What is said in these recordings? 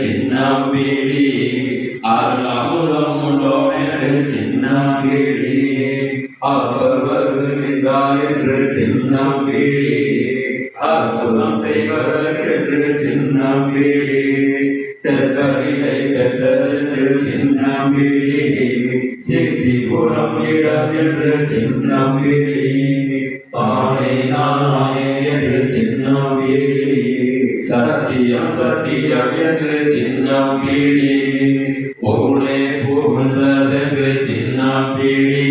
சின்னம்பிடி அருள் அமுதம் உண்டோம் என்று சின்னம்பிடி அவர் வருகின்றார் என்று சின்னம்பிடி அற்புதம் செய்வதற்கென்று சின்னம்பிடி செல்வரிலை பெற்றதென்று சின்னம்பிடி சித்திபுரம் இடம் என்று சின்னம்பிடி தானே நானே என்று சின்னம்பிடி சத்தியம் சத்தியம் என்று சின்னம்பிடி பொருளே புகுந்ததென்று சின்னம்பிடி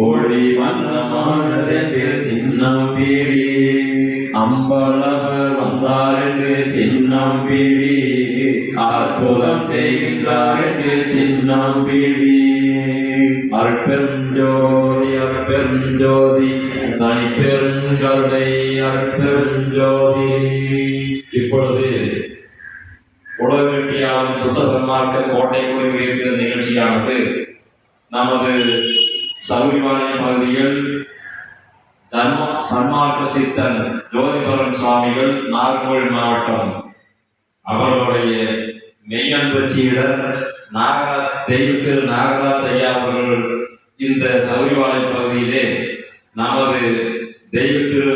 ஒளி வண்ணமானதென்று சின்னம்பிடி அம்பலவர் வந்தார் என்று சின்னம்பிடி அற்புதம் செய்கின்றார் என்று சின்னம்பிடி அற்பெருஞ்சோதி அற்பெருஞ்சோதி தனிப்பெருங்கருணை அற்பெருஞ்சோதி. இப்பொழுது உலகெட்டியாகும் சுத்த சன்மார்க்க கோட்டை குடி உயர்த்திய நிகழ்ச்சியானது நமது சௌரிவாலய பகுதியில் சன்மார்க்க சித்தன் ஜோதிபரன் சுவாமிகள் நாகர்கோவில் மாவட்டம் அவர்களுடைய மெய்யன்பு சீடர் தெய்வத்திரு நாகராஜ் ஐயா அவர்கள் இந்த சௌரிவாலய பகுதியிலே நமது தெய்வத்திரு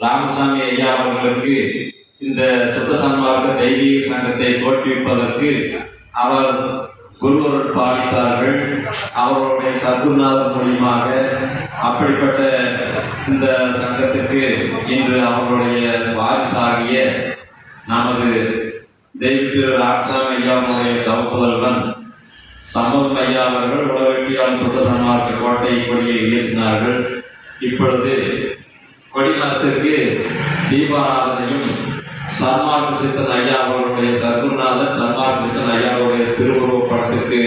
ராமசாமி ஐயா அவர்களுக்கு இந்த சுத்த சன்மார்க்க தெய்வீக சங்கத்தை தோற்றுவிப்பதற்கு அவர் குருவர்கள் பாடித்தார்கள். அவருடைய சத்குருநாதர் மூலியமாக அப்படிப்பட்ட இந்த சங்கத்திற்கு இன்று அவர்களுடைய வாரிசாகிய நமது தெய்வத்திரு ராமசாமி ஐயாவுடைய தவப்புதல்வன் சம்பவம் ஐயா அவர்கள் உலகெட்டியாளர் சுத்த சன்மார்க்க கோட்டை கொடியை உயர்த்தினார்கள். இப்பொழுது கொடிமரத்திற்கு தீபாராதனையும் சன்மார்க்க சித்தன் ஐயா அவர்களுடைய சத்குருநாதன் சன்மார்க்க சித்தன் ஐயாவுடைய திருவுருவ படத்துக்கு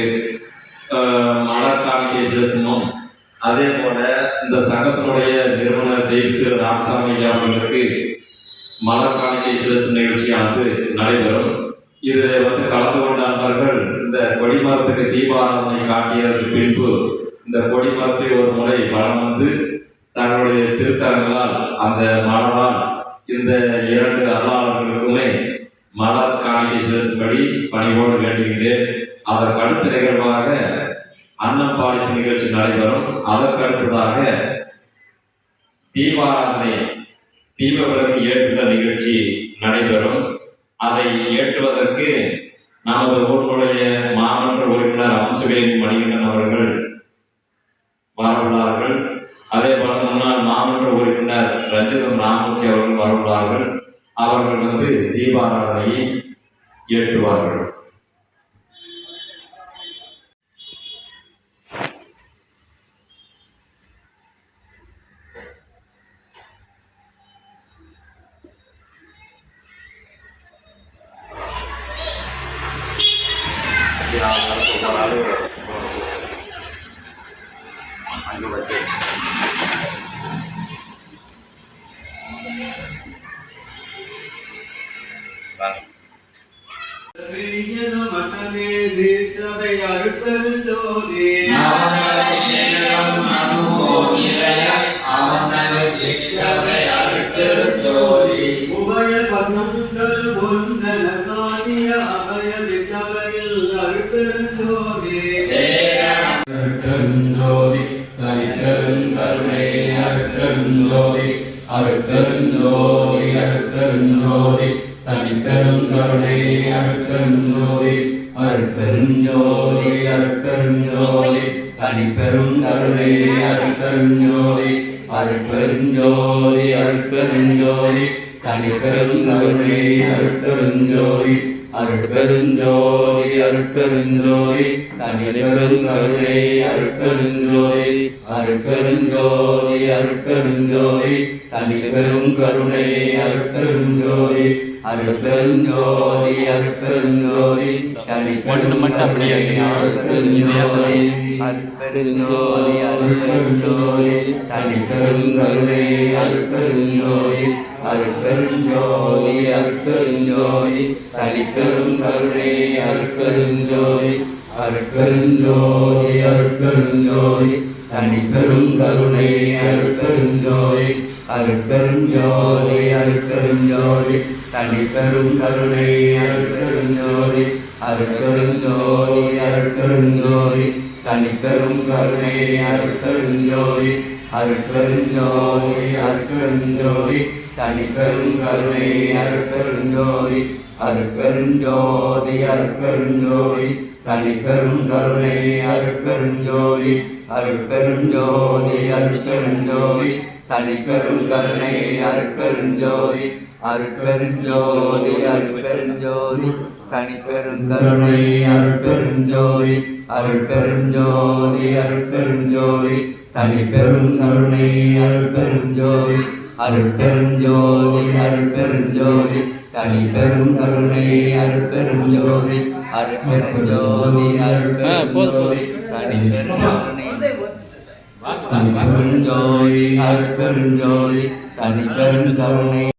மலர் காணிக்கை செலுத்தணும். அதே போல இந்த சங்கத்தினுடைய நிறுவனர் தெய்வத்திரு ராமசாமி ஐயா அவர்களுக்கு மலர் காணிக்கை செலுத்தும் நிகழ்ச்சியானது நடைபெறும். இதில் கலந்து கொண்ட நண்பர்கள் இந்த கொடிமரத்துக்கு தீபாராதனை காட்டியதற்கு பின்பு இந்த கொடிமரத்தை ஒரு முறை வலம் வந்து தங்களுடைய திருக்கரங்களால் அந்த மலரால் இந்த இரண்டு அருளாளர்களுக்குமே மலர் காணிக்கை செலுத்தும்படி பணிவோடு வேண்டுகின்றேன். அதற்கு அடுத்த நிகழ்வாக அன்னம் பாடிப்பு நிகழ்ச்சி நடைபெறும். அதற்கு அடுத்ததாக தீபாராதனை தீப விளக்கு ஏற்றுதல் நிகழ்ச்சி நடைபெறும். அதை ஏற்றுவதற்கு நமது ஊர்களுடைய மாமன்ற உறுப்பினர் அம்சவேணி மணிகண்டன் அவர்கள் வரவுள்ளார்கள். அதே போல முன்னாள் மாமன்ற உறுப்பினர் ரஞ்சிதம் ராமூர்த்தி அவர்கள் வரவுள்ளார்கள். அவர்கள் தீபாராதனையை ஏற்றுவார்கள். தனிப்பெரும் கருணை அருட்பெருஞ்சோதி அருட்பெருஞ்சோதி அருட்பெருஞ்சோதி தனிப்பெரும் கருணை அருட்பெருஞ்சோதி அருட்பெருஞ்சோதி அருட்பெருஞ்சோதி தனிப்பெரும் கருணை அருட்பெருஞ்சோதி அருட்பெருஞ்சோதி அருட்பெருஞ்சோதி தனிப்பெரும் கருணை அருட்பெருஞ்சோதி அருட்பெருஞ்சோதி அருட்பெருஞ்சோதி தனிப்பெரும் கருணை அருட்பெருஞ்சோதி அருட்பெருஞ்சோதி அருட்பெருஞ்சோதி தனிப்பெரும் கருணை அருட்பெருஞ்சோதி அருட்பெருஞ்சோதி அருட்பெருஞ்சோதி தனிப்பெரும் கருணை அருட்பெருஞ்சோதி அருட்பெருஞ்சோதி அருட்பெருஞ்சோதி தனிப்பெரும் கருணை அருட்பெருஞ்சோதி அருட்பெருஞ்சோதி அருட்பெருஞ்சோதி தனிப்பெரும் கருணை அருட்பெருஞ்சோதி அருட்பெருஞ்சோதி தனிப்பெரும் கருணை